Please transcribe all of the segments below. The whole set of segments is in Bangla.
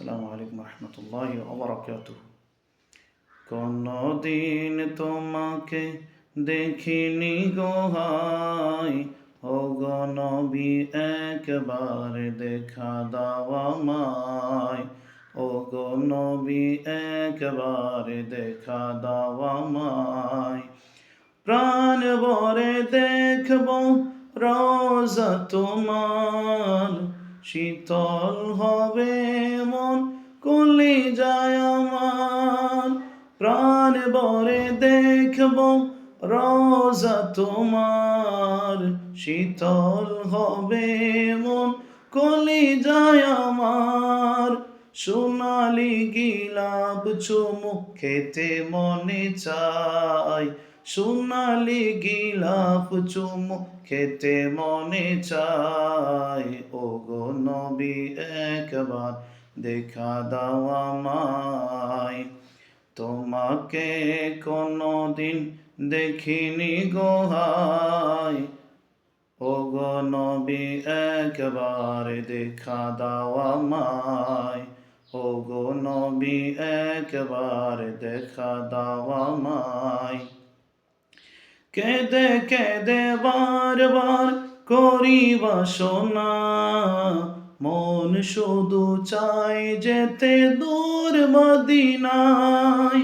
আসসালামু আলাইকুম রহমতুল্লাহি ওয়া বারাকাতুহু। কোনদিন তোমাকে দেখিনি গো হায়, ও গো নবী একবার দেখা দাও আমায়, ও গো নবী একবার দেখা দাও আমায়। প্রাণ ভরে দেখব রোজা তোমার, শীতল হবে মন কলিজায় আমার। প্রাণ ভরে দেখব রোজা তোমার, শীতল হবে মন কলিজায় আমার। সোনালি গিলাপ চুমুক খেতে মনে চায়, সোনালি গিলাপ চুমুক খেতে মনে চায়। ও গো নবী একবার দেখা দাও আমায়, তোমাকে কোনদিন দেখিনি গো হায়, ও গো নবী একবার দেখা দাও আমায়, ও গো নবী একবার দেখা দাও আমায়। কেঁদে কেঁদে বারবার করি বাসনা, মন শুধু চায় যেতে দূর মদিনায়।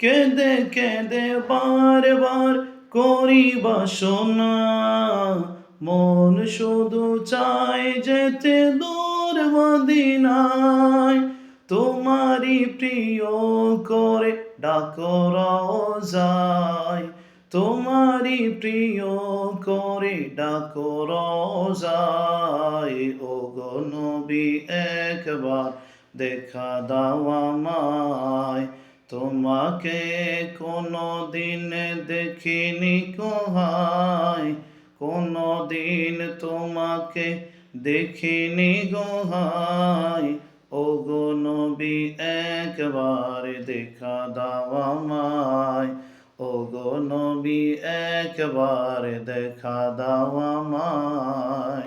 কেঁদে কেঁদে বারবার করি বাসনা, মন শুধু চায় যেতে দূর মদিনায়। তোমারই প্রিয় করে ডাকো রোজায়, তোমারই প্রিয় করে ডাকো রোজায়। ও গো নবী একবার দেখা দাও আমায়, তোমাকে কোনদিন দেখিনি গো হায়, কোনদিন তোমাকে দেখিনি গো হায়। ও গো নবী একবার দেখা দাও আমায়, ও গো নবী একবার দেখা দাও আমায়।